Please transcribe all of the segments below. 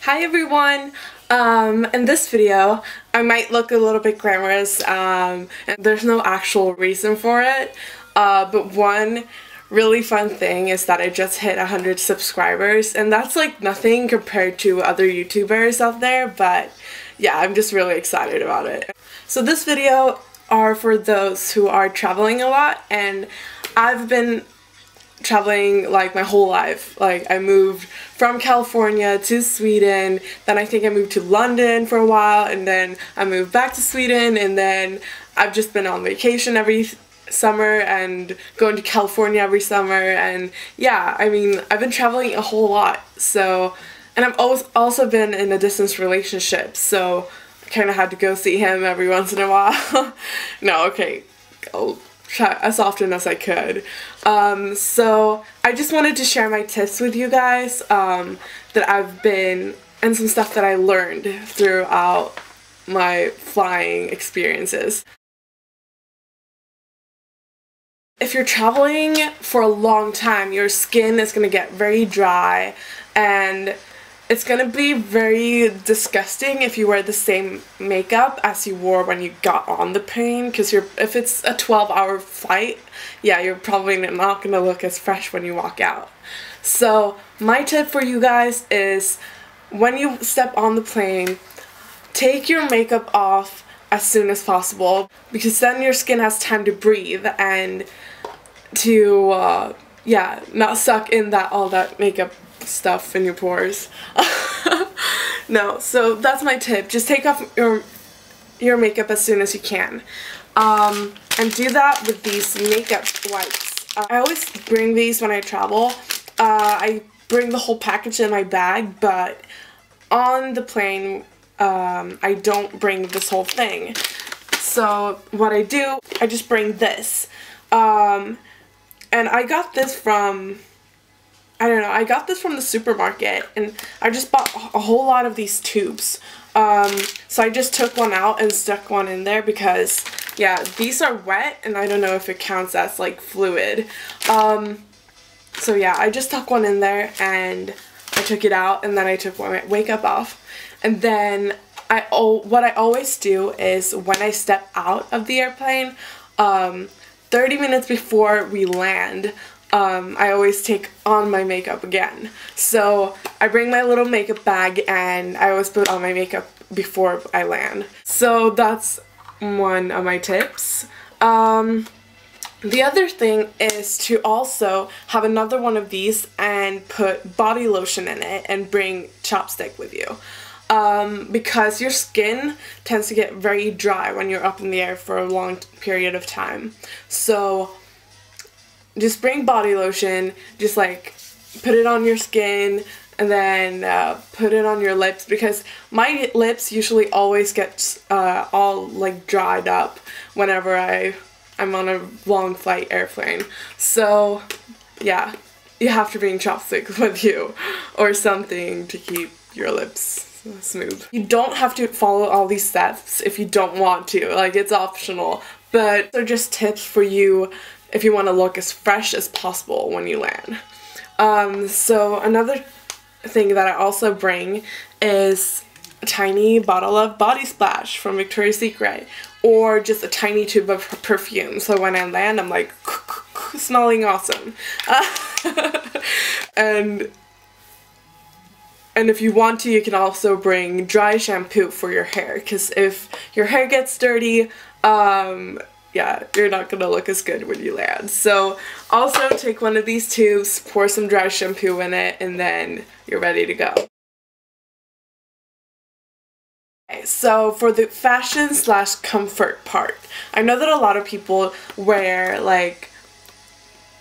Hi everyone! In this video, I might look a little bit glamorous, and there's no actual reason for it, but one really fun thing is that I just hit 100 subscribers, and that's like nothing compared to other YouTubers out there, but yeah, I'm just really excited about it. So this video are for those who are traveling a lot, and I've been traveling like my whole life. Like I moved from California to Sweden, then I think I moved to London for a while, and then I moved back to Sweden, and then I've just been on vacation every summer and going to California every summer, and yeah, I mean, I've been traveling a whole lot. So, and I've also been in a distance relationship, so I kind of had to go see him every once in a while. No, okay, I'll try as often as I could. So I just wanted to share my tips with you guys that I've been, and some stuff that I learned throughout my flying experiences. If you're traveling for a long time, your skin is going to get very dry, and it's going to be very disgusting if you wear the same makeup as you wore when you got on the plane, because if it's a 12-hour flight, yeah, you're probably not going to look as fresh when you walk out. So my tip for you guys is, when you step on the plane, take your makeup off as soon as possible, because then your skin has time to breathe and to yeah, not suck in all that makeup stuff in your pores. No, so that's my tip. Just take off your makeup as soon as you can, and do that with these makeup wipes. I always bring these when I travel. I bring the whole package in my bag, but on the plane I don't bring this whole thing. So what I do, I just bring this, and I got this from, I don't know, I got this from the supermarket, and I just bought a whole lot of these tubes. So I just took one out and stuck one in there because, yeah, these are wet, and I don't know if it counts as like fluid. So yeah, I just stuck one in there, and I took it out, and then I took my makeup off. And then what I always do is, when I step out of the airplane, 30 minutes before we land, I always take on my makeup again. So I bring my little makeup bag, and I always put on my makeup before I land. So that's one of my tips. The other thing is to also have another one of these and put body lotion in it, and bring Chapstick with you. Because your skin tends to get very dry when you're up in the air for a long period of time. So just bring body lotion, just like put it on your skin, and then put it on your lips, because my lips usually always get all like dried up whenever I'm on a long flight airplane. So yeah, you have to bring Chapstick with you or something to keep your lips smooth. You don't have to follow all these steps if you don't want to, like, it's optional, but they're just tips for you if you want to look as fresh as possible when you land. So another thing that I also bring is a tiny bottle of Bodysplash from Victoria's Secret, or just a tiny tube of perfume, so when I land I'm like smelling awesome. And if you want to, you can also bring dry shampoo for your hair, because if your hair gets dirty, yeah, you're not gonna look as good when you land. So also take one of these tubes, pour some dry shampoo in it, and then you're ready to go. Okay, so for the fashion slash comfort part, I know that a lot of people wear like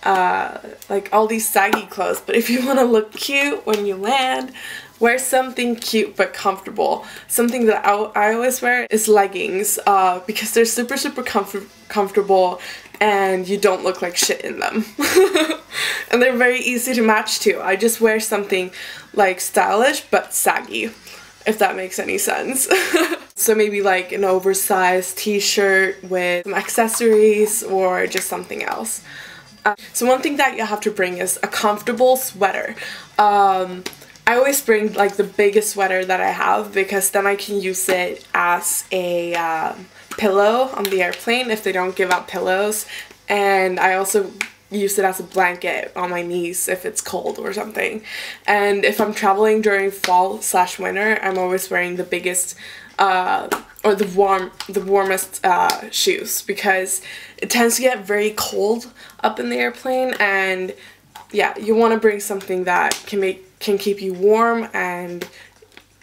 all these saggy clothes, but if you want to look cute when you land, wear something cute but comfortable. Something that I always wear is leggings, because they're super comfortable, and you don't look like shit in them. And they're very easy to match too. I just wear something like stylish but saggy, if that makes any sense. So maybe like an oversized t-shirt with some accessories, or just something else. So one thing that you have to bring is a comfortable sweater. I always bring like the biggest sweater that I have, because then I can use it as a pillow on the airplane if they don't give out pillows, and I also use it as a blanket on my knees if it's cold or something. And if I'm traveling during fall/winter, I'm always wearing the biggest or the warmest shoes, because it tends to get very cold up in the airplane, and yeah, you want to bring something that can keep you warm and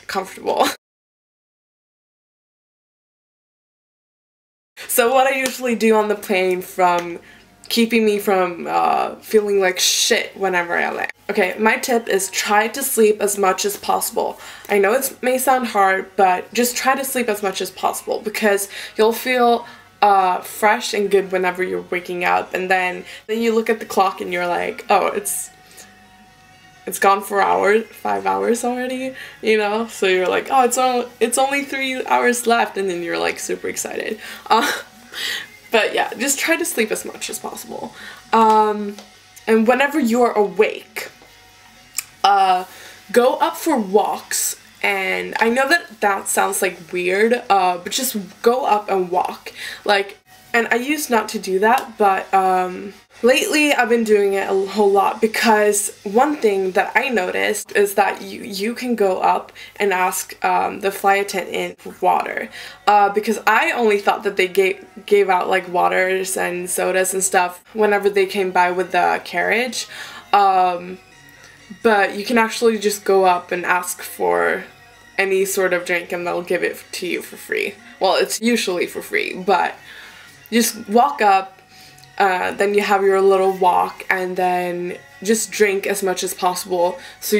comfortable. So what I usually do on the plane from keeping me from feeling like shit whenever I land. Okay, my tip is try to sleep as much as possible. I know it may sound hard, but just try to sleep as much as possible, because you'll feel fresh and good whenever you're waking up, and then you look at the clock and you're like, oh, it's gone for 5 hours already, you know? So you're like, oh, it's only 3 hours left, and then you're like super excited. But yeah, just try to sleep as much as possible. And whenever you're awake, go up for walks. And I know that sounds like weird, but just go up and walk. Like, and I used not to do that, but lately I've been doing it a whole lot, because one thing that I noticed is that you can go up and ask the flight attendant for water, because I only thought that they gave out like waters and sodas and stuff whenever they came by with the carriage, but you can actually just go up and ask for any sort of drink and they'll give it to you for free. Well, it's usually for free, but just walk up, then you have your little walk, and then just drink as much as possible so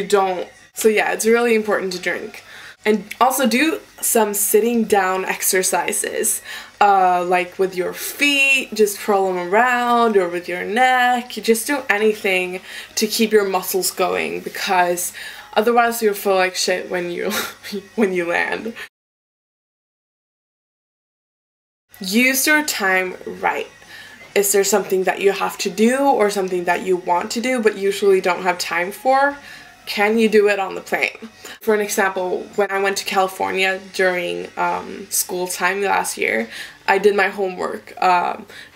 yeah, it's really important to drink. And also do some sitting down exercises, like with your feet, just curl them around, or with your neck. Just do anything to keep your muscles going, because otherwise you'll feel like shit when you land. Use your time right. Is there something that you have to do or something that you want to do but usually don't have time for? Can you do it on the plane? For an example, when I went to California during school time last year, I did my homework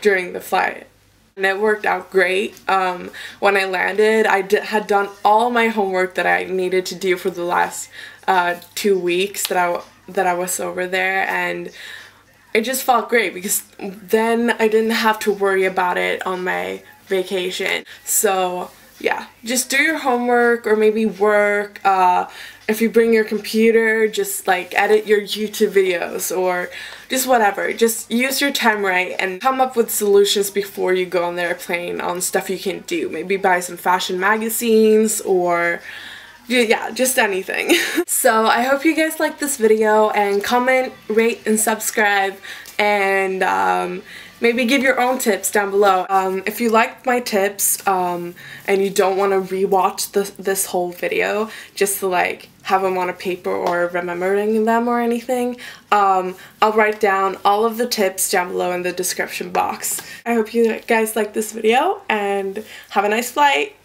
during the flight. And it worked out great. When I landed, I had done all my homework that I needed to do for the last 2 weeks that I was over there, and it just felt great, because then I didn't have to worry about it on my vacation. So yeah, just do your homework, or maybe work. If you bring your computer, just like edit your YouTube videos, or just whatever. Just use your time right and come up with solutions before you go on the airplane on stuff you can do. Maybe buy some fashion magazines, or yeah, just anything. So I hope you guys liked this video, and comment, rate, and subscribe, and maybe give your own tips down below. If you liked my tips and you don't want to rewatch this whole video just to like have them on a paper or remembering them or anything, I'll write down all of the tips down below in the description box. I hope you guys liked this video, and have a nice flight.